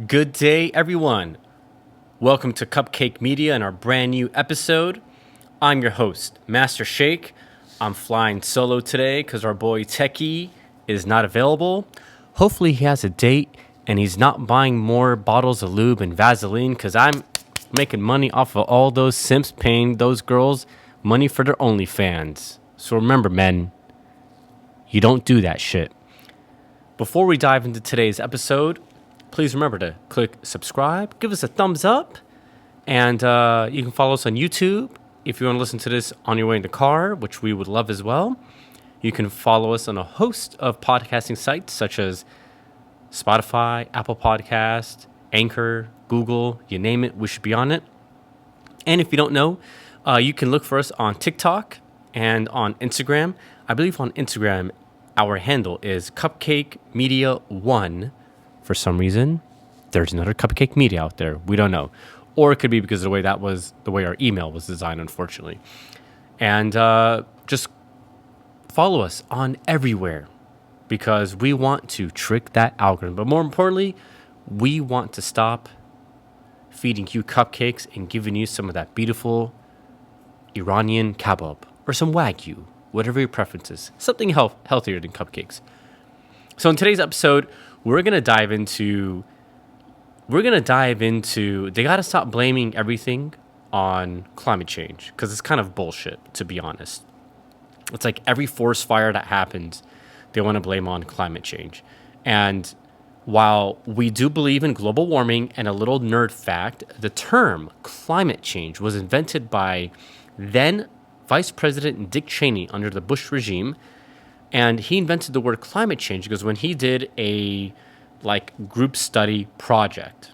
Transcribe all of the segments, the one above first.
Good day, everyone. Welcome to Cupcake Media and our brand new episode. I'm your host, Master Shake. I'm flying solo today because our boy Techie is not available. Hopefully he has a date and he's not buying more bottles of lube and Vaseline because I'm making money off of all those simps paying those girls money for their OnlyFans. So remember, men, you don't do that shit. Before we dive into today's episode, please remember to click subscribe, give us a thumbs up, and you can follow us on YouTube. If you want to listen to this on your way in the car, which we would love as well, you can follow us on a host of podcasting sites such as Spotify, Apple Podcast, Anchor, Google, you name it, we should be on it. And if you don't know, you can look for us on TikTok and on Instagram. I believe on Instagram, our handle is Cupcake Media 1. For some reason, there's another Cupcake Media out there. We don't know. Or it could be because of the way our email was designed, unfortunately. And just follow us on everywhere because we want to trick that algorithm. But more importantly, we want to stop feeding you cupcakes and giving you some of that beautiful Iranian kebab or some Wagyu, whatever your preference is. Something healthier than cupcakes. So in today's episode, we're going to dive into they got to stop blaming everything on climate change because it's kind of bullshit, to be honest. It's like every forest fire that happens, they want to blame on climate change. And while we do believe in global warming, and a little nerd fact, the term climate change was invented by then Vice President Dick Cheney under the Bush regime. And he invented the word climate change because when he did a group study project,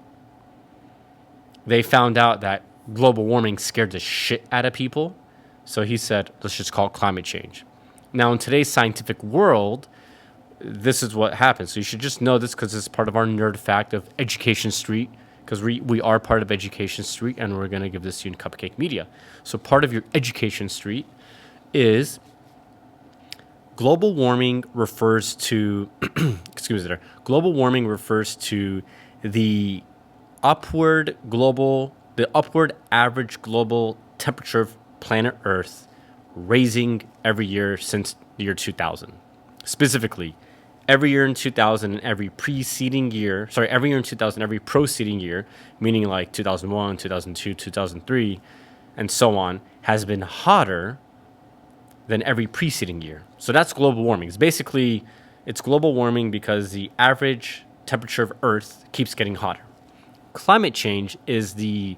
they found out that global warming scared the shit out of people. So he said, let's just call it climate change. Now, in today's scientific world, this is what happens. So you should just know this because it's part of our nerd fact of Education Street, because we are part of Education Street, and we're going to give this to you in Cupcake Media. So part of your Education Street is global warming refers to global warming refers to the upward average global temperature of planet Earth raising every year since the year 2000. Specifically, every year in 2000 and every preceding year, every preceding year, meaning like 2001, 2002, 2003, and so on, has been hotter than every preceding year. So that's global warming. It's global warming because the average temperature of Earth keeps getting hotter. Climate change is you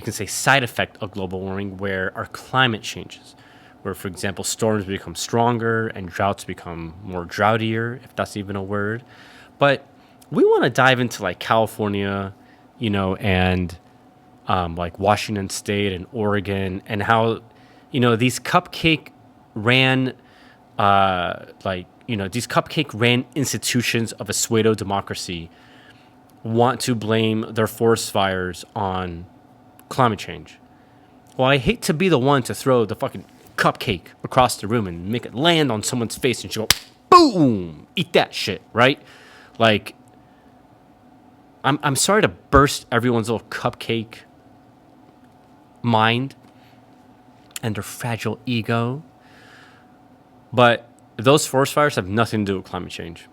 can say, side effect of global warming, where our climate changes, where, for example, storms become stronger and droughts become more droutier, if that's even a word. But we want to dive into like California, and like Washington State and Oregon, and how, these cupcake ran institutions of a pseudo democracy want to blame their forest fires on climate change. Well, I hate to be the one to throw the fucking cupcake across the room and make it land on someone's face and go, boom, eat that shit, right? Like, I'm sorry to burst everyone's little cupcake mind and their fragile ego, but those forest fires have nothing to do with climate change.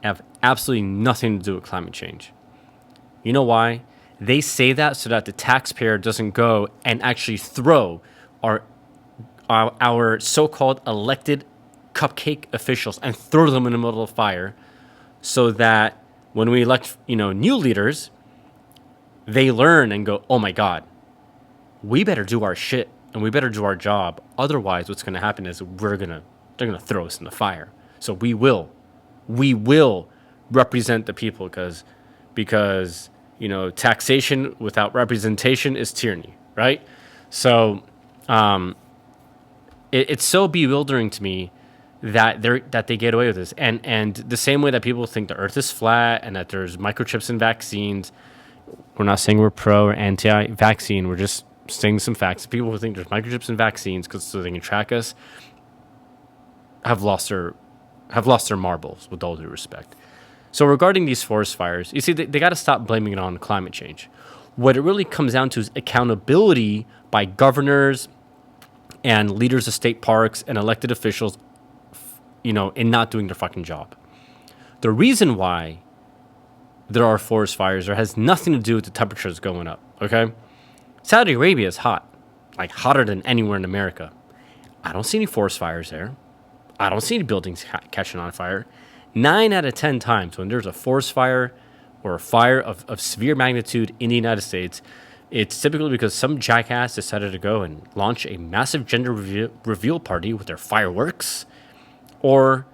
Have absolutely nothing to do with climate change. You know why? They say that so that the taxpayer doesn't go and actually throw our so-called elected cupcake officials and throw them in the middle of the fire, so that when we elect, new leaders, they learn and go, oh my God, we better do our shit and we better do our job. Otherwise, what's going to happen is they're going to throw us in the fire. So we will represent the people because taxation without representation is tyranny, right? So it's so bewildering to me that they get away with this, and the same way that people think the Earth is flat and that there's microchips in vaccines. We're not saying we're pro or anti-vaccine. We're just stating some facts. People who think there's microchips in vaccines because so they can track us have lost their marbles, with all due respect. So regarding these forest fires, you see, they got to stop blaming it on climate change. What it really comes down to is accountability by governors and leaders of state parks and elected officials, in not doing their fucking job. The reason why there are forest fires has nothing to do with the temperatures going up, okay? Saudi Arabia is hot, like hotter than anywhere in America. I don't see any forest fires there. I don't see any buildings catching on fire. 9 out of 10 times when there's a forest fire or a fire of severe magnitude in the United States, it's typically because some jackass decided to go and launch a massive gender reveal party with their fireworks, or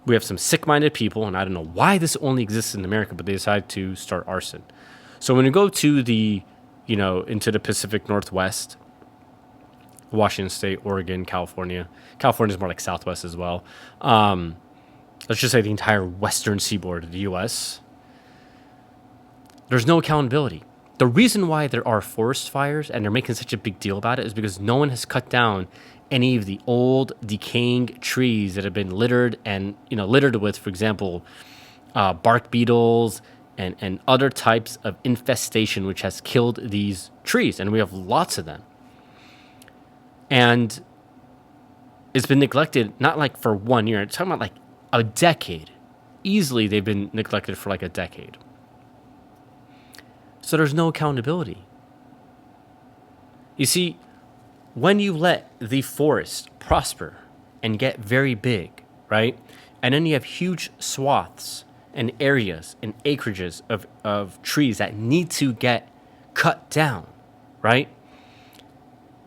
we have some sick-minded people, and I don't know why this only exists in America, but they decide to start arson. So when you go to the, into the Pacific Northwest, Washington State, Oregon, California is more like Southwest as well. Let's just say the entire western seaboard of the U.S., there's no accountability. The reason why there are forest fires and they're making such a big deal about it is because no one has cut down any of the old decaying trees that have been littered with, for example, bark beetles and other types of infestation, which has killed these trees. And we have lots of them. And it's been neglected, not like for 1 year. It's talking about like a decade. Easily, they've been neglected for like a decade. So there's no accountability. You see, when you let the forest prosper and get very big, right? And then you have huge swaths and areas and acreages of trees that need to get cut down, right?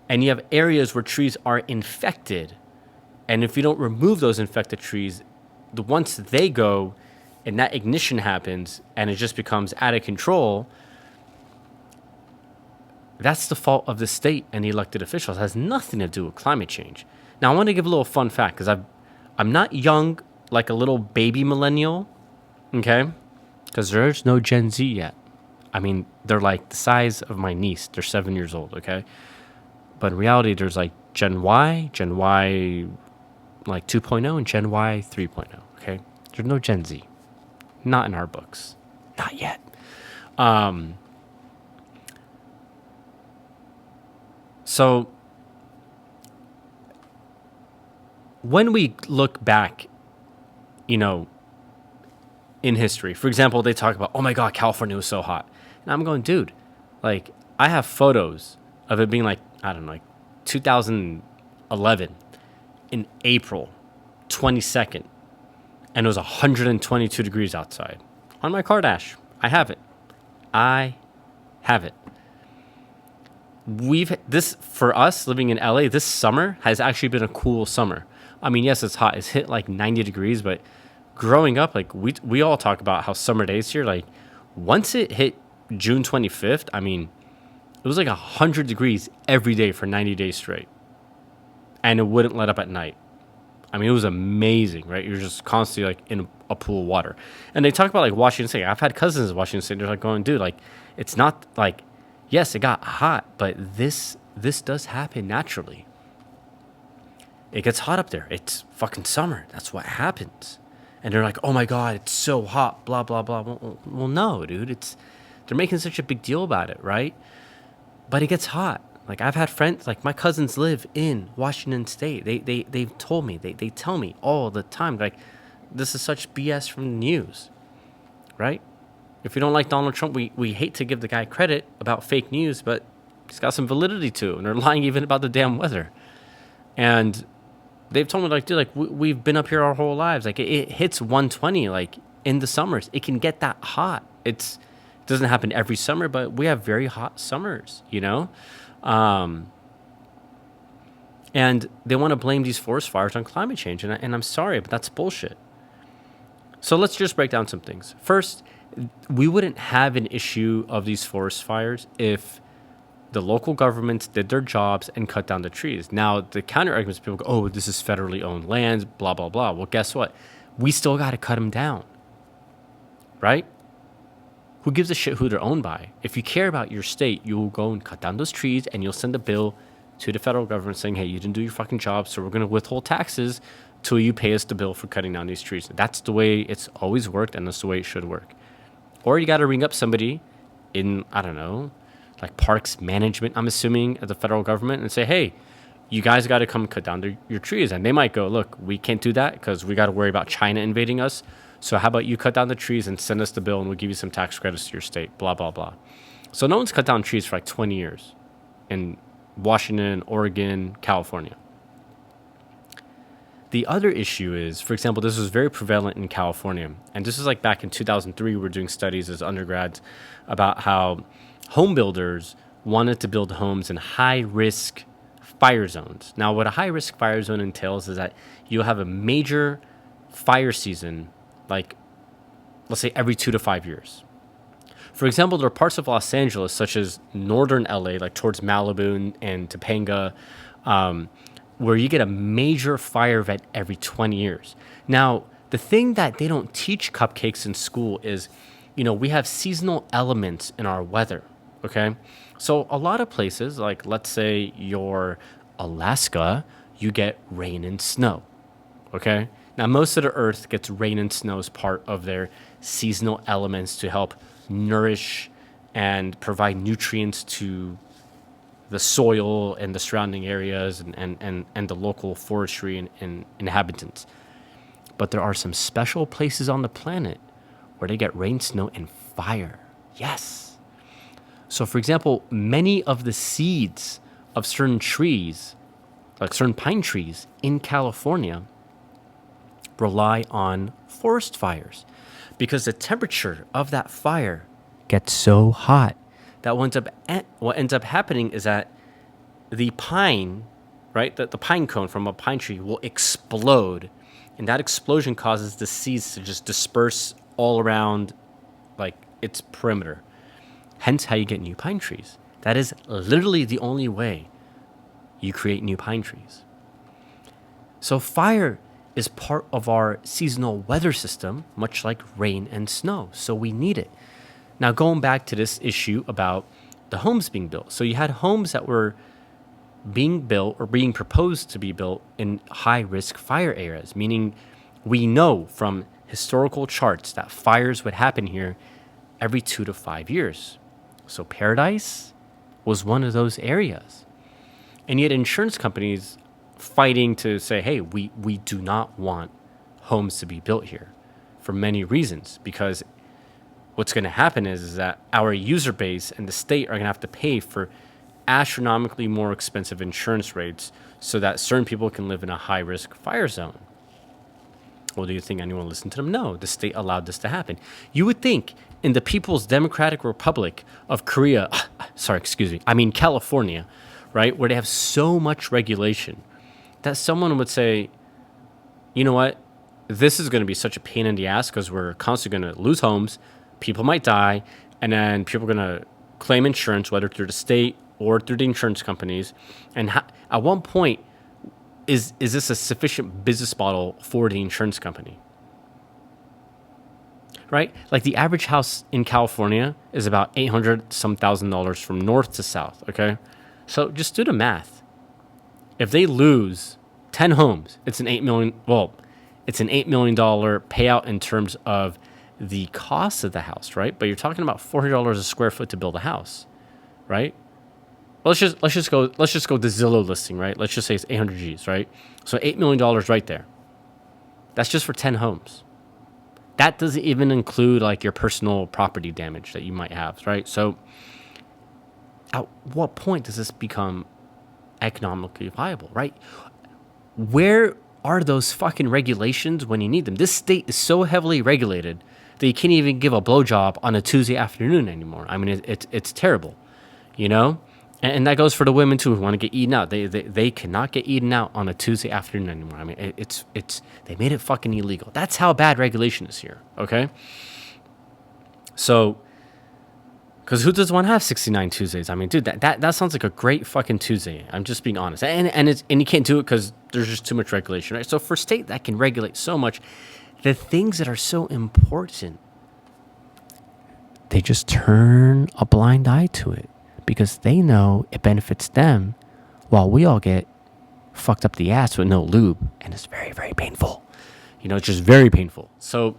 And you have areas where trees are infected. And if you don't remove those infected trees, once they go and that ignition happens and it just becomes out of control, that's the fault of the state and the elected officials. It has nothing to do with climate change. Now, I want to give a little fun fact because I'm not young like a little baby millennial, okay? Because there's no Gen Z yet. I mean, they're like the size of my niece. They're 7 years old, okay? But in reality, there's like Gen Y like 2.0, and Gen Y 3.0, okay? There's no Gen Z. Not in our books. Not yet. So when we look back, in history, for example, they talk about, oh my God, California was so hot. And I'm going, dude, like I have photos of it being like, I don't know, like 2011 in April 22nd. And it was 122 degrees outside on my car dash. I have it. For us living in LA, this summer has actually been a cool summer. I mean, yes, it's hot. It's hit like 90 degrees, but growing up, like we all talk about how summer days here, like once it hit June 25th, I mean, it was like 100 degrees every day for 90 days straight. And it wouldn't let up at night. I mean, it was amazing, right? You're just constantly like in a pool of water. And they talk about like Washington State. I've had cousins in Washington State. They're like going, dude, like it's not like, yes, it got hot, but this does happen naturally. It gets hot up there. It's fucking summer. That's what happens. And they're like, oh my God, it's so hot, blah, blah, blah. Well, no, dude. They're making such a big deal about it, right? But it gets hot. Like I've had friends, like my cousins live in Washington State. They've told me, they tell me all the time, like this is such BS from the news, right? If you don't like Donald Trump, we hate to give the guy credit about fake news, but he's got some validity to it. And they're lying even about the damn weather. And they've told me, like, dude, like we've been up here our whole lives. Like it hits 120, like in the summers. It can get that hot. It doesn't happen every summer, but we have very hot summers, And they want to blame these forest fires on climate change. And I'm sorry, but that's bullshit. So let's just break down some things. First, we wouldn't have an issue of these forest fires if the local governments did their jobs and cut down the trees. Now, the counter arguments, people go, oh, this is federally owned lands, blah, blah, blah. Well, guess what? We still got to cut them down, right? Who gives a shit who they're owned by? If you care about your state, you will go and cut down those trees, and you'll send a bill to the federal government saying, hey, you didn't do your fucking job, so we're going to withhold taxes till you pay us the bill for cutting down these trees. That's the way it's always worked, and that's the way it should work. Or you got to ring up somebody in, I don't know, like parks management, I'm assuming, at the federal government, and say, hey, you guys got to come cut down your trees. And they might go, look, we can't do that because we got to worry about China invading us. So how about you cut down the trees and send us the bill, and we'll give you some tax credits to your state, blah, blah, blah. So no one's cut down trees for like 20 years in Washington, Oregon, California. The other issue is, for example, this was very prevalent in California. And this is like back in 2003, we were doing studies as undergrads about how home builders wanted to build homes in high-risk fire zones. Now, what a high-risk fire zone entails is that you'll have a major fire season, like, let's say, every 2 to 5 years. For example, there are parts of Los Angeles, such as northern LA, like towards Malibu and Topanga, where you get a major fire event every 20 years. Now, the thing that they don't teach cupcakes in school is, we have seasonal elements in our weather, okay? So a lot of places, like let's say you're Alaska, you get rain and snow, okay? Now, most of the earth gets rain and snow as part of their seasonal elements to help nourish and provide nutrients to the soil and the surrounding areas and the local forestry and inhabitants. But there are some special places on the planet where they get rain, snow, and fire. Yes. So, for example, many of the seeds of certain trees, like certain pine trees in California, rely on forest fires because the temperature of that fire gets so hot that what ends up happening is that the pine, right, the pine cone from a pine tree will explode, and that explosion causes the seeds to just disperse all around like its perimeter. Hence how you get new pine trees. That is literally the only way you create new pine trees. So fire is part of our seasonal weather system, much like rain and snow. So we need it. Now, going back to this issue about the homes being built. So you had homes that were being built or being proposed to be built in high-risk fire areas, meaning we know from historical charts that fires would happen here every 2 to 5 years. So Paradise was one of those areas. And yet insurance companies fighting to say, hey, we do not want homes to be built here for many reasons, because what's going to happen is that our user base and the state are going to have to pay for astronomically more expensive insurance rates so that certain people can live in a high-risk fire zone. Well, do you think anyone listened to them? No, the state allowed this to happen. You would think in the People's Democratic Republic of California, right, where they have so much regulation, that someone would say, you know what, this is going to be such a pain in the ass because we're constantly going to lose homes, people might die, and then people are going to claim insurance, whether through the state or through the insurance companies. And at one point, is this a sufficient business model for the insurance company? Right? Like the average house in California is about $800,000 from north to south, okay? So just do the math. If they lose 10 homes, it's an $8 million payout in terms of the cost of the house, right? But you're talking about $400 a square foot to build a house, right? Well, let's just go the Zillow listing, right? Let's just say it's 800 G's, right? So $8 million right there. That's just for 10 homes. That doesn't even include like your personal property damage that you might have, right? So at what point does this become economically viable, right? Where are those fucking regulations when you need them? This state is so heavily regulated that you can't even give a blowjob on a Tuesday afternoon anymore. I mean, it's terrible, you know? And that goes for the women too who want to get eaten out. They cannot get eaten out on a Tuesday afternoon anymore. I mean, they made it fucking illegal. That's how bad regulation is here, okay? So, because who doesn't want to have 69 Tuesdays? I mean, dude, that sounds like a great fucking Tuesday. I'm just being honest. And you can't do it because there's just too much regulation, right? So for a state that can regulate so much, the things that are so important, they just turn a blind eye to it because they know it benefits them while we all get fucked up the ass with no lube. And it's very, very painful. It's just very painful. So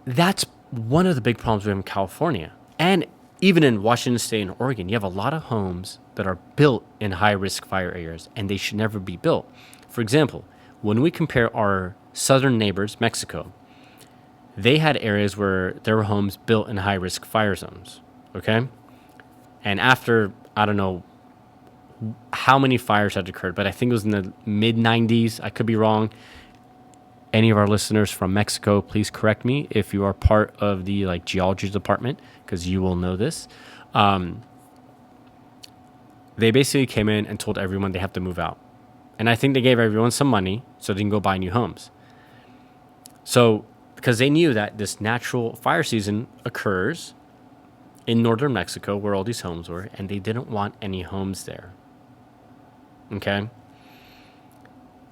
that's one of the big problems we have in California. And even in Washington State and Oregon, you have a lot of homes that are built in high-risk fire areas, and they should never be built. For example, when we compare our southern neighbors, Mexico, they had areas where there were homes built in high-risk fire zones, okay? And after, I don't know how many fires had occurred, but I think it was in the mid-90s. I could be wrong. Any of our listeners from Mexico, please correct me if you are part of the geology department, because you will know this. They basically came in and told everyone they have to move out. And I think they gave everyone some money so they can go buy new homes. So, because they knew that this natural fire season occurs in northern Mexico where all these homes were, and they didn't want any homes there. Okay?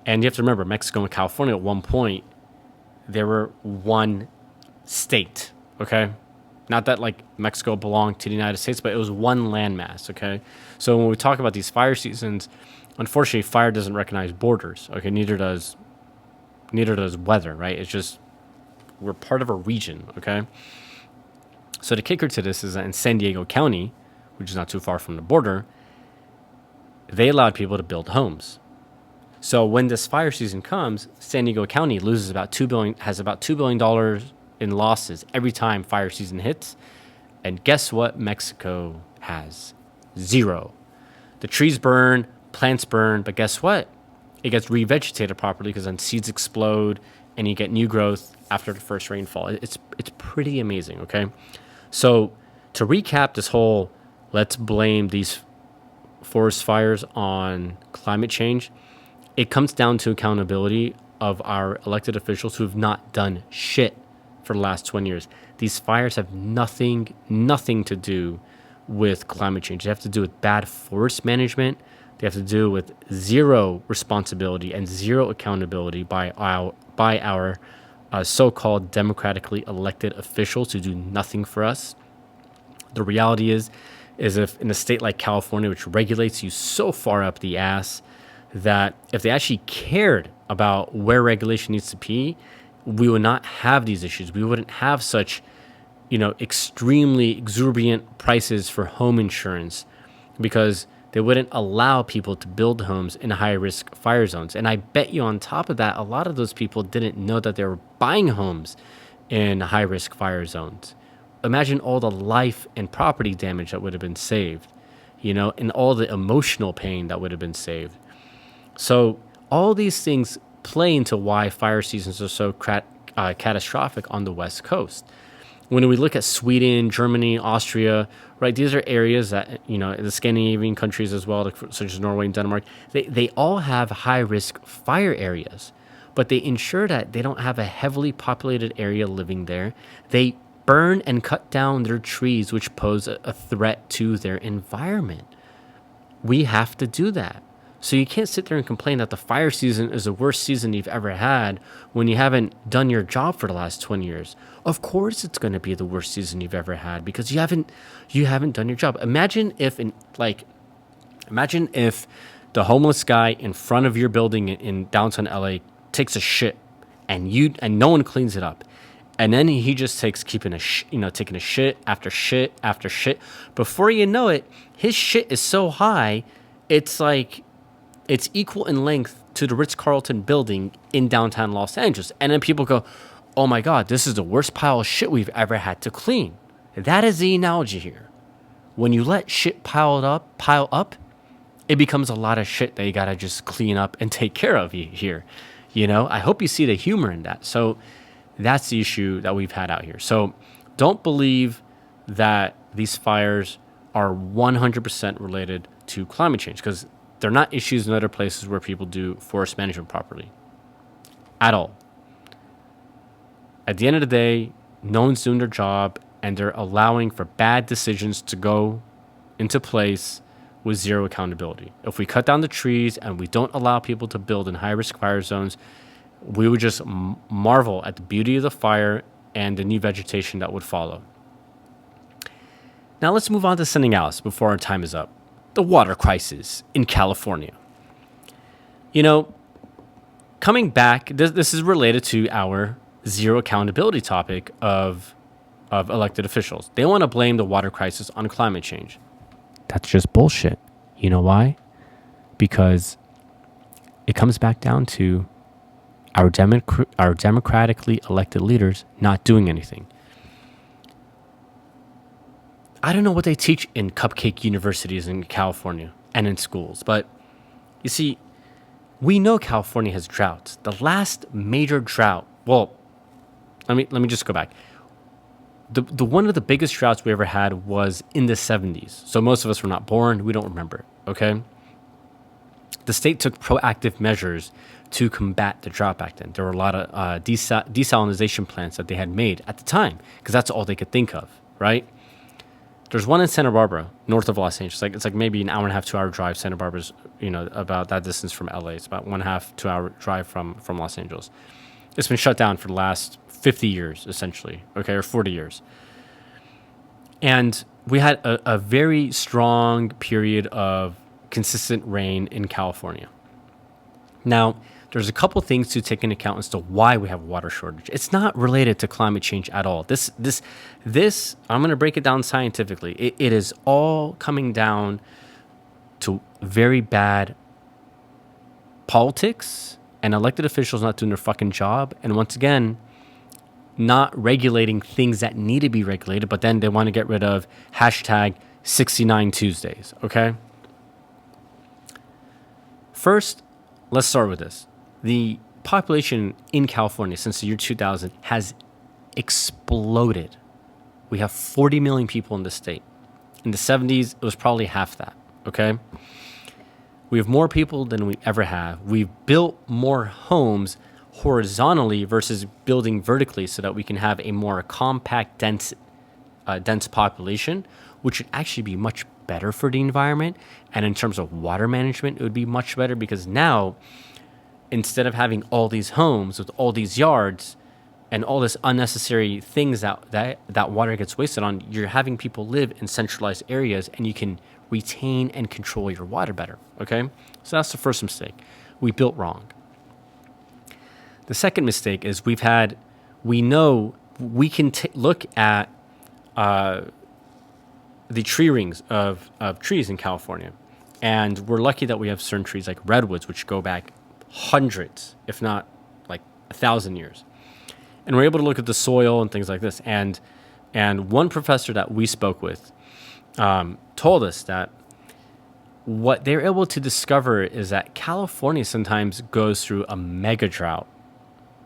And you have to remember, Mexico and California at one point, they were one state, okay? Not that Mexico belonged to the United States, but it was one landmass, okay? So when we talk about these fire seasons, unfortunately, fire doesn't recognize borders, okay? Neither does weather, right? It's just, we're part of a region, okay? So the kicker to this is that in San Diego County, which is not too far from the border, they allowed people to build homes. So when this fire season comes, San Diego County loses has about $2 billion in losses every time fire season hits. And guess what Mexico has? Zero. The trees burn, plants burn, but guess what? It gets revegetated properly because then seeds explode and you get new growth after the first rainfall. It's pretty amazing, okay? So to recap this whole let's blame these forest fires on climate change, it comes down to accountability of our elected officials who have not done shit for the last 20 years. These fires have nothing to do with climate change. They have to do with bad forest management. They have to do with zero responsibility and zero accountability by our so-called democratically elected officials who do nothing for us. The reality is if in a state like California, which regulates you so far up the ass, that if they actually cared about where regulation needs to be, we would not have these issues. We wouldn't have such, extremely exorbitant prices for home insurance because they wouldn't allow people to build homes in high-risk fire zones. And I bet you on top of that, a lot of those people didn't know that they were buying homes in high-risk fire zones. Imagine all the life and property damage that would have been saved, and all the emotional pain that would have been saved. So all these things play into why fire seasons are so catastrophic on the West Coast. When we look at Sweden, Germany, Austria, right, these are areas that, the Scandinavian countries as well, such as Norway and Denmark, they all have high-risk fire areas, but they ensure that they don't have a heavily populated area living there. They burn and cut down their trees, which pose a threat to their environment. We have to do that. So you can't sit there and complain that the fire season is the worst season you've ever had when you haven't done your job for the last 20 years. Of course it's going to be the worst season you've ever had because you haven't done your job. Imagine if the homeless guy in front of your building in downtown LA takes a shit and no one cleans it up. And then he just takes taking a shit after shit after shit. Before you know it, his shit is so high, it's equal in length to the Ritz-Carlton building in downtown Los Angeles. And then people go, oh my God, this is the worst pile of shit we've ever had to clean. That is the analogy here. When you let shit pile up, it becomes a lot of shit that you gotta just clean up and take care of here. I hope you see the humor in that. So that's the issue that we've had out here. So don't believe that these fires are 100% related to climate change because they're not issues in other places where people do forest management properly at all. At the end of the day, no one's doing their job and they're allowing for bad decisions to go into place with zero accountability. If we cut down the trees and we don't allow people to build in high-risk fire zones, we would just marvel at the beauty of the fire and the new vegetation that would follow. Now let's move on to something else before our time is up. The water crisis in California. You know, coming back, this is related to our zero accountability topic of elected officials. They want to blame the water crisis on climate change. That's just bullshit. You know why? Because it comes back down to our democratically elected leaders not doing anything. I don't know what they teach in cupcake universities in California and in schools, but you see, we know California has droughts. The last major drought, well, let me just go back. The one of the biggest droughts we ever had was in the 70s. So most of us were not born. We don't remember, okay? The state took proactive measures to combat the drought back then. There were a lot of desalinization plants that they had made at the time because that's all they could think of, right? There's one in Santa Barbara, north of Los Angeles. It's like maybe an hour and a half, 2 hour drive. Santa Barbara's, about that distance from LA. It's about 1.5, 2 hour drive from Los Angeles. It's been shut down for the last 50 years, essentially, okay, or 40 years. And we had a very strong period of consistent rain in California. Now, there's a couple things to take into account as to why we have water shortage. It's not related to climate change at all. This I'm going to break it down scientifically. It is all coming down to very bad politics and elected officials not doing their fucking job. And once again, not regulating things that need to be regulated, but then they want to get rid of hashtag 69 Tuesdays, okay? First, let's start with this. The population in California since the year 2000 has exploded. We have 40 million people in the state. In the 70s, it was probably half that, okay? We have more people than we ever have. We've built more homes horizontally versus building vertically so that we can have a more compact, dense population, which would actually be much better for the environment. And in terms of water management, it would be much better because now, instead of having all these homes with all these yards and all this unnecessary things that water gets wasted on, you're having people live in centralized areas and you can retain and control your water better, okay? So that's the first mistake. We built wrong. The second mistake is we know we can look at the tree rings of trees in California. And we're lucky that we have certain trees like redwoods, which go back hundreds, if not like 1,000 years. And we're able to look at the soil and things like this. And one professor that we spoke with told us that what they're able to discover is that California sometimes goes through a mega drought.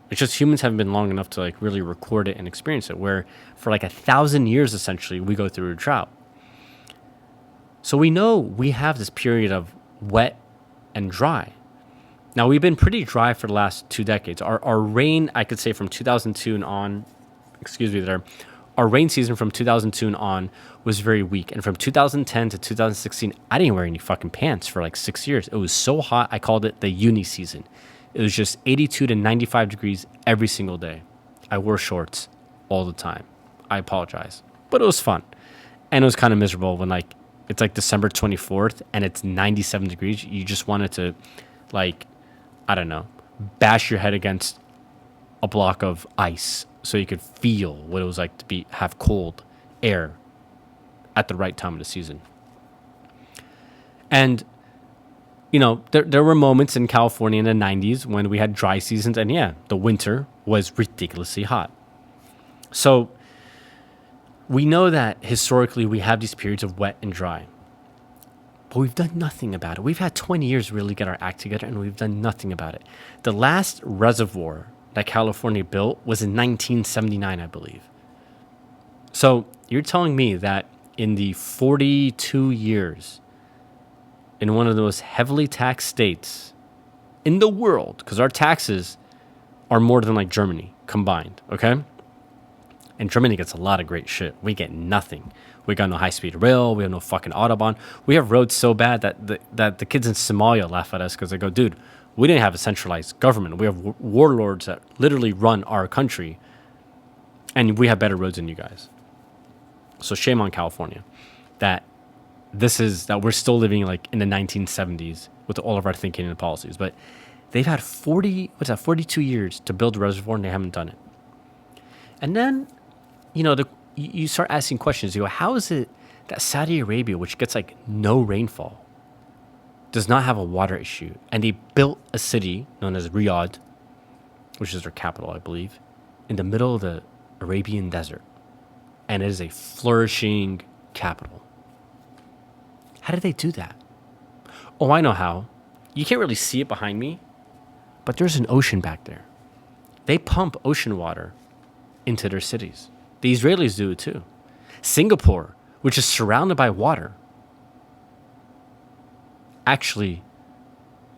It's just humans haven't been long enough to like really record it and experience it, where for like 1,000 years, essentially, we go through a drought. So we know we have this period of wet and dry. Now, we've been pretty dry for the last 2 decades. Our rain, I could say from 2002 and on, our rain season from 2002 and on was very weak. And from 2010 to 2016, I didn't wear any fucking pants for like 6 years. It was so hot, I called it the uni season. It was just 82 to 95 degrees every single day. I wore shorts all the time. I apologize. But it was fun. And it was kind of miserable when like it's like December 24th and it's 97 degrees. You just wanted to like, I don't know, bash your head against a block of ice so you could feel what it was like to have cold air at the right time of the season. And there were moments in California in the 90s when we had dry seasons, and yeah, the winter was ridiculously hot. So we know that historically we have these periods of wet and dry, but we've done nothing about it. We've had 20 years to really get our act together, and we've done nothing about it. The last reservoir that California built was in 1979, I believe. So you're telling me that in the 42 years in one of the most heavily taxed states in the world, because our taxes are more than like Germany combined, okay? And Germany gets a lot of great shit. We get nothing. We got no high-speed rail. We have no fucking Autobahn. We have roads so bad that the kids in Somalia laugh at us because they go, dude, we didn't have a centralized government. We have warlords that literally run our country. And we have better roads than you guys. So shame on California that we're still living like in the 1970s with all of our thinking and policies. But they've had 42 years to build a reservoir and they haven't done it. And then, you start asking questions. You go, how is it that Saudi Arabia, which gets like no rainfall, does not have a water issue? And they built a city known as Riyadh, which is their capital, I believe, in the middle of the Arabian desert. And it is a flourishing capital. How did they do that? Oh, I know how. You can't really see it behind me, but there's an ocean back there. They pump ocean water into their cities. The Israelis do it too. Singapore, which is surrounded by water, actually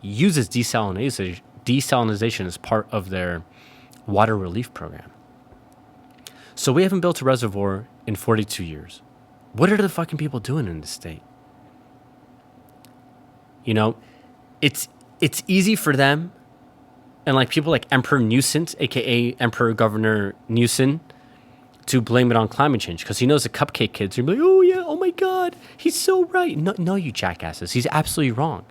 uses desalinization as part of their water relief program. So we haven't built a reservoir in 42 years. What are the fucking people doing in this state? It's easy for them, and like people like Emperor Newsom, aka Emperor Governor Newsom, to blame it on climate change because he knows the cupcake kids are like, oh yeah, oh my God, he's so right. No, you jackasses. He's absolutely wrong.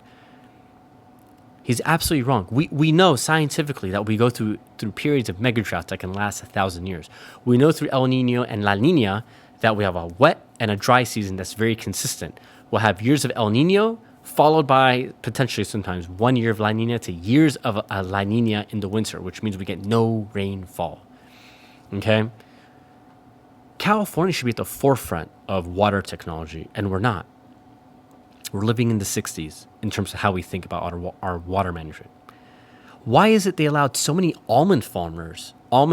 He's absolutely wrong. We know scientifically that we go through periods of mega droughts that can last 1,000 years. We know through El Nino and La Nina that we have a wet and a dry season that's very consistent. We'll have years of El Nino followed by potentially sometimes 1 year of La Nina to years of a La Nina in the winter, which means we get no rainfall. Okay? California should be at the forefront of water technology, and we're not. We're living in the 60s in terms of how we think about our water management. Why is it they allowed so many almond farmers, how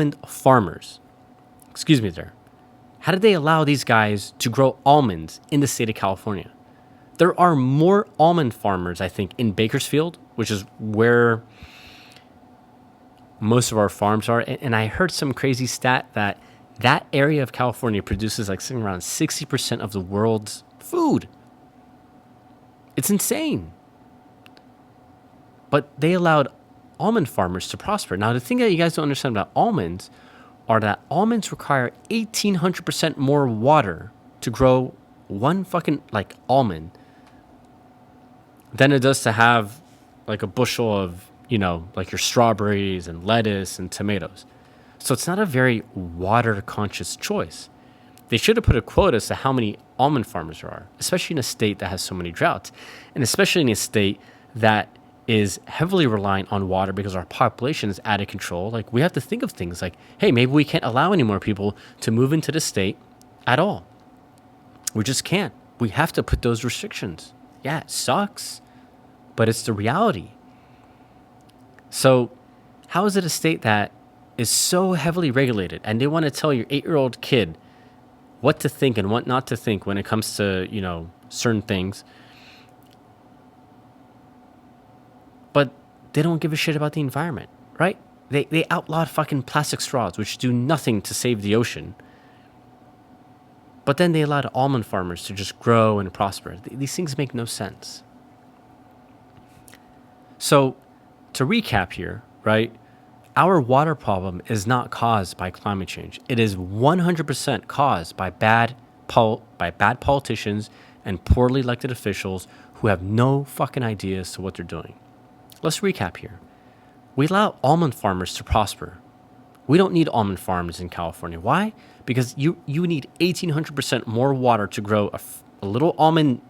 did they allow these guys to grow almonds in the state of California? There are more almond farmers, I think, in Bakersfield, which is where most of our farms are. And I heard some crazy stat that area of California produces like something around 60% of the world's food. It's insane. But they allowed almond farmers to prosper. Now, the thing that you guys don't understand about almonds are that almonds require 1,800% more water to grow one fucking like almond than it does to have like a bushel of, like your strawberries and lettuce and tomatoes. So it's not a very water conscious choice. They should have put a quote as to how many almond farmers there are, especially in a state that has so many droughts, and especially in a state that is heavily reliant on water because our population is out of control. Like, we have to think of things like, hey, maybe we can't allow any more people to move into the state at all. We just can't. We have to put those restrictions. Yeah, it sucks, but it's the reality. So how is it a state that is so heavily regulated and they want to tell your 8-year-old kid what to think and what not to think when it comes to, certain things, but they don't give a shit about the environment, right? They outlawed fucking plastic straws, which do nothing to save the ocean. But then they allowed almond farmers to just grow and prosper. These things make no sense. So to recap here, right? Our water problem is not caused by climate change. It is 100% caused by bad politicians and poorly elected officials who have no fucking idea as to what they're doing. Let's recap here. We allow almond farmers to prosper. We don't need almond farms in California. Why? Because you need 1,800% more water to grow a little almond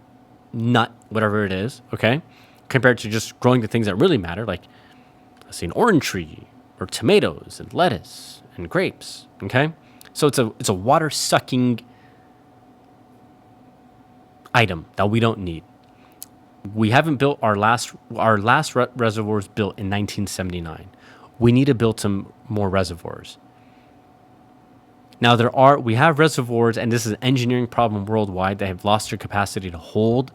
nut, whatever it is, okay? Compared to just growing the things that really matter, like, let's say, an orange tree, or tomatoes and lettuce and grapes, okay? So it's a water-sucking item that we don't need. We haven't built our last reservoirs built in 1979. We need to build some more reservoirs. Now we have reservoirs, and this is an engineering problem worldwide, that have lost their capacity to hold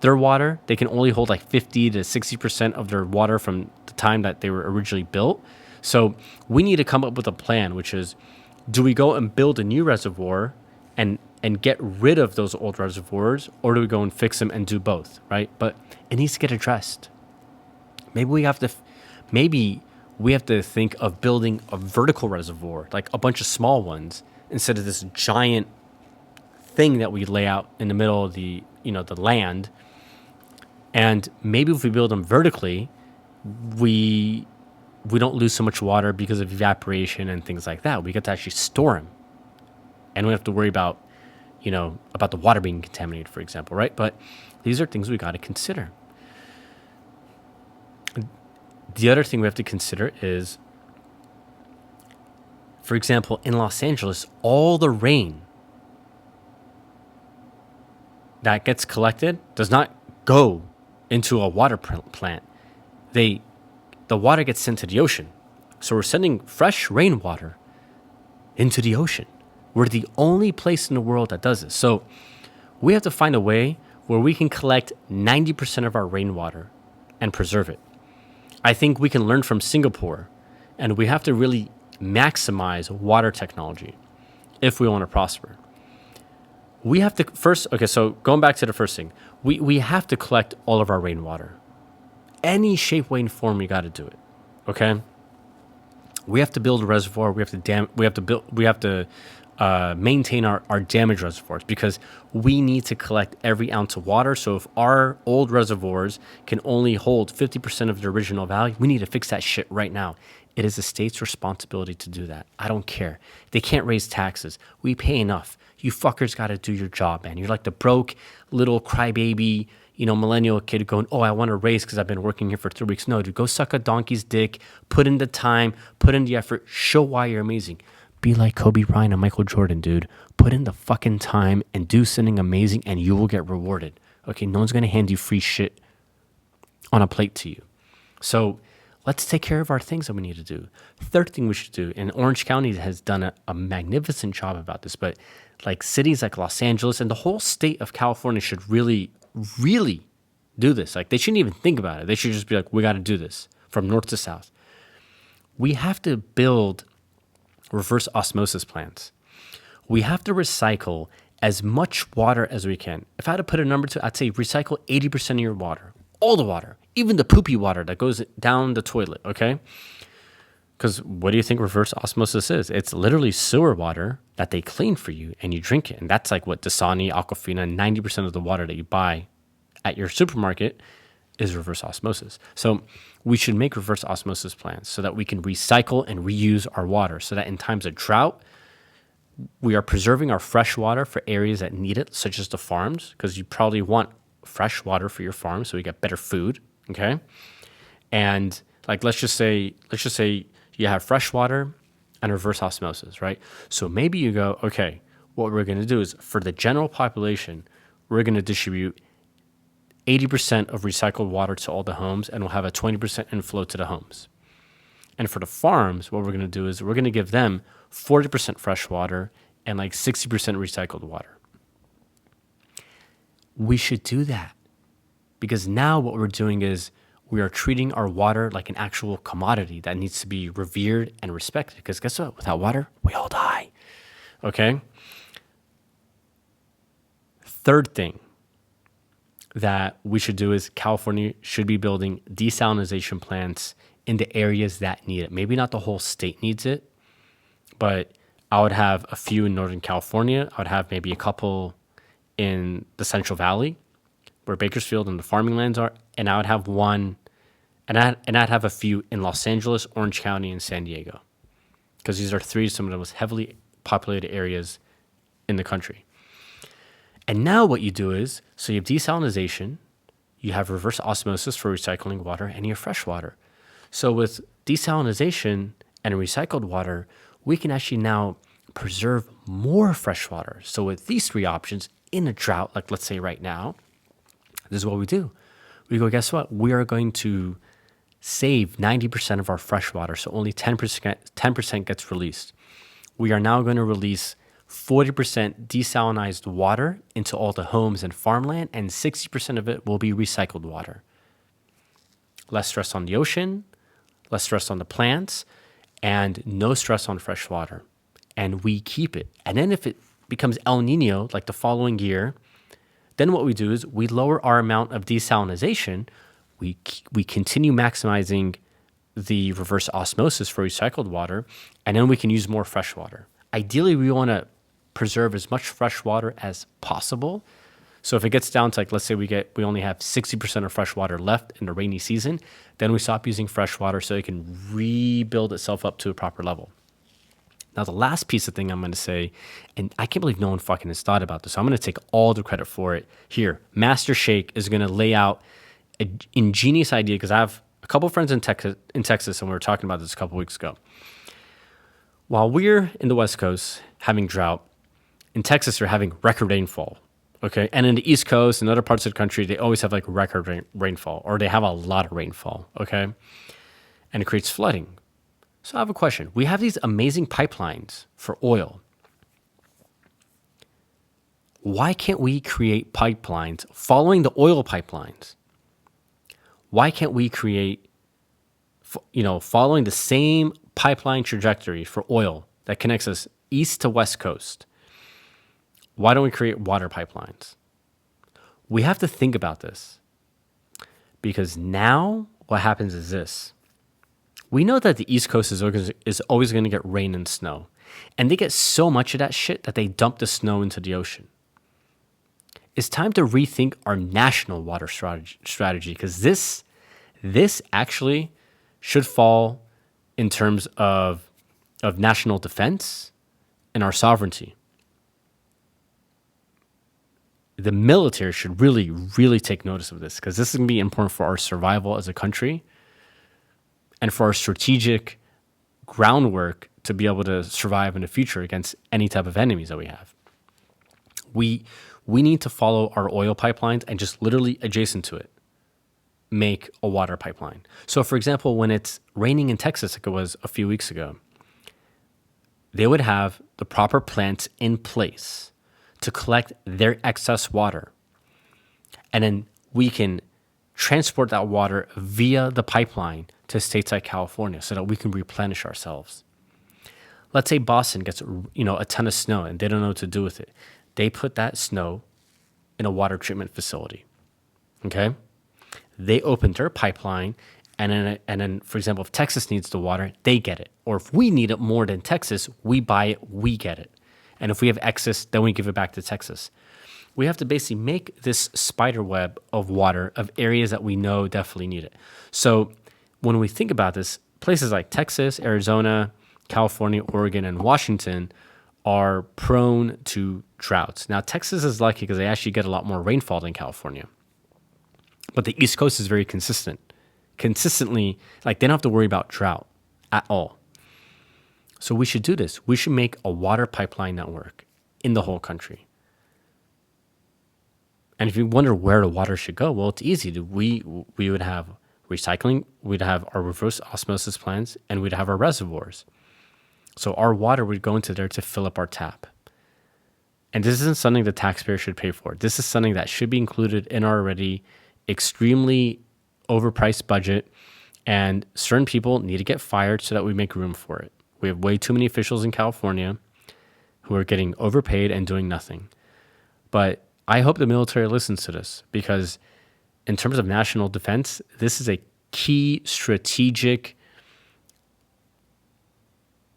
their water. They can only hold like 50 to 60% of their water from the time that they were originally built. So we need to come up with a plan, which is, do we go and build a new reservoir and get rid of those old reservoirs, or do we go and fix them and do both, right? But it needs to get addressed. Maybe we have to think of building a vertical reservoir, like a bunch of small ones, instead of this giant thing that we lay out in the middle of the land. And maybe if we build them vertically, we don't lose so much water because of evaporation and things like that. We get to actually store them, and we don't have to worry about about the water being contaminated, for example, right? But these are things we got to consider. The other thing we have to consider is, for example, in Los Angeles, all the rain that gets collected does not go into a water plant. The water gets sent to the ocean. So we're sending fresh rainwater into the ocean. We're the only place in the world that does this. So we have to find a way where we can collect 90% of our rainwater and preserve it. I think we can learn from Singapore, and we have to really maximize water technology if we want to prosper. We have to first, okay, so going back to the first thing, we have to collect all of our rainwater. Any shape, way, and form, you got to do it, okay? We have to build a reservoir. We have to maintain our damaged reservoirs, because we need to collect every ounce of water. So if our old reservoirs can only hold 50% of the original value, we need to fix that shit right now. It is the state's responsibility to do that. I don't care. They can't raise taxes. We pay enough. You fuckers got to do your job, man. You're like the broke little crybaby, millennial kid going, oh, I want to raise because I've been working here for 3 weeks. No, dude, go suck a donkey's dick, put in the time, put in the effort, show why you're amazing. Be like Kobe Bryant and Michael Jordan, dude. Put in the fucking time and do something amazing, and you will get rewarded. Okay, no one's going to hand you free shit on a plate to you. So let's take care of our things that we need to do. Third thing we should do, and Orange County has done a magnificent job about this, but like cities like Los Angeles and the whole state of California should really, really do this. Like, they shouldn't even think about it. They should just be like, we got to do this from north to south. We have to build reverse osmosis plants. We have to recycle as much water as we can. If I had to put a number to it, I'd say recycle 80% of your water. All the water. Even the poopy water that goes down the toilet, okay? Because what do you think reverse osmosis is? It's literally sewer water that they clean for you and you drink it. And that's like what Dasani, Aquafina, 90% of the water that you buy at your supermarket is reverse osmosis. So we should make reverse osmosis plants so that we can recycle and reuse our water, so that in times of drought, we are preserving our fresh water for areas that need it, such as the farms, because you probably want fresh water for your farm so we get better food, okay? And like, let's just say you have fresh water and reverse osmosis, right? So maybe you go, okay, what we're going to do is, for the general population, we're going to distribute 80% of recycled water to all the homes, and we'll have a 20% inflow to the homes. And for the farms, what we're going to do is we're going to give them 40% fresh water and like 60% recycled water. We should do that, because now what we're doing is we are treating our water like an actual commodity that needs to be revered and respected. Because guess what? Without water, we all die. Okay? Third thing that we should do is California should be building desalination plants in the areas that need it. Maybe not the whole state needs it, but I would have a few in Northern California. I would have maybe a couple in the Central Valley, where Bakersfield and the farming lands are, and I would have one, and I'd have a few in Los Angeles, Orange County, and San Diego, because these are some of the most heavily populated areas in the country. And now what you do is, so you have desalination, you have reverse osmosis for recycling water, and you have fresh water. So with desalination and recycled water, we can actually now preserve more fresh water. So with these three options in a drought, like let's say right now, this is what we do. We go, guess what? We are going to save 90% of our fresh water, so only 10% gets released. We are now going to release 40% desalinized water into all the homes and farmland, and 60% of it will be recycled water. Less stress on the ocean, less stress on the plants, and no stress on fresh water. And we keep it. And then if it becomes El Nino, like the following year, then what we do is we lower our amount of desalination. We continue maximizing the reverse osmosis for recycled water, and then we can use more fresh water. Ideally, we want to preserve as much fresh water as possible. So if it gets down to, like, let's say we only have 60% of fresh water left in the rainy season, then we stop using fresh water so it can rebuild itself up to a proper level. Now, the last piece of thing I'm going to say, and I can't believe no one fucking has thought about this, so I'm going to take all the credit for it. Here, Master Shake is going to lay out an ingenious idea, because I have a couple friends in Texas, and we were talking about this a couple weeks ago. While we're in the West Coast having drought, in Texas they're having record rainfall, okay? And in the East Coast and other parts of the country, they always have like record rainfall, or they have a lot of rainfall, okay? And it creates flooding. So I have a question. We have these amazing pipelines for oil. Why can't we create pipelines following the oil pipelines? Why can't we create, following the same pipeline trajectory for oil that connects us east to west coast? Why don't we create water pipelines? We have to think about this, because now what happens is this. We know that the East Coast is always going to get rain and snow. And they get so much of that shit that they dump the snow into the ocean. It's time to rethink our national water strategy, because this actually should fall in terms of national defense and our sovereignty. The military should really, really take notice of this, because this is going to be important for our survival as a country and for our strategic groundwork to be able to survive in the future against any type of enemies that we have. We need to follow our oil pipelines and just literally adjacent to it make a water pipeline. So, for example, when it's raining in Texas, like it was a few weeks ago, they would have the proper plants in place to collect their excess water. And then we can transport that water via the pipeline to states like California so that we can replenish ourselves. Let's say Boston gets a ton of snow and they don't know what to do with it. They put that snow in a water treatment facility. Okay? They open their pipeline, and then, for example, if Texas needs the water, they get it. Or if we need it more than Texas, we buy it, we get it. And if we have excess, then we give it back to Texas. We have to basically make this spider web of water of areas that we know definitely need it. So when we think about this, places like Texas, Arizona, California, Oregon, and Washington are prone to droughts. Now, Texas is lucky because they actually get a lot more rainfall than California. But the East Coast is very consistently, like, they don't have to worry about drought at all. So we should do this. We should make a water pipeline network in the whole country. And if you wonder where the water should go, well, it's easy. We would have recycling, we'd have our reverse osmosis plants, and we'd have our reservoirs. So our water would go into there to fill up our tap. And this isn't something the taxpayer should pay for. This is something that should be included in our already extremely overpriced budget, and certain people need to get fired so that we make room for it. We have way too many officials in California who are getting overpaid and doing nothing. But I hope the military listens to this, because in terms of national defense, this is a key strategic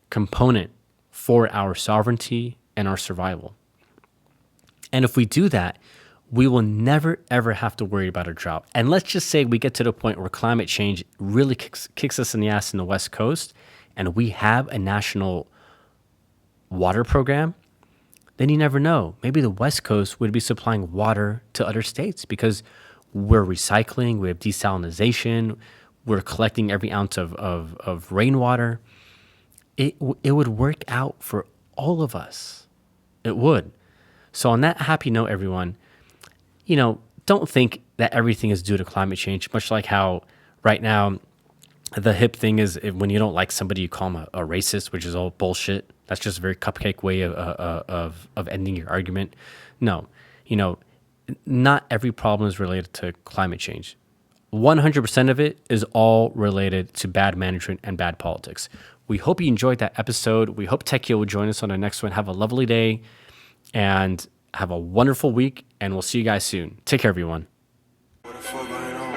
component for our sovereignty and our survival. And if we do that, we will never, ever have to worry about a drought. And let's just say we get to the point where climate change really kicks us in the ass in the West Coast, and we have a national water program, then you never know. Maybe the West Coast would be supplying water to other states because we're recycling, we have desalination, we're collecting every ounce of rainwater. It would work out for all of us. It would. So on that happy note, everyone, don't think that everything is due to climate change, much like how right now the hip thing is when you don't like somebody, you call them a racist, which is all bullshit. That's just a very cupcake way of ending your argument. No, not every problem is related to climate change. 100% of it is all related to bad management and bad politics. We hope you enjoyed that episode. We hope Tekio will join us on the next one. Have a lovely day and have a wonderful week, and we'll see you guys soon. Take care, everyone. What the fuck going on,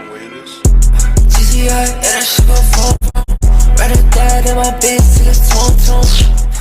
Rather die than my bitch, till it's tone.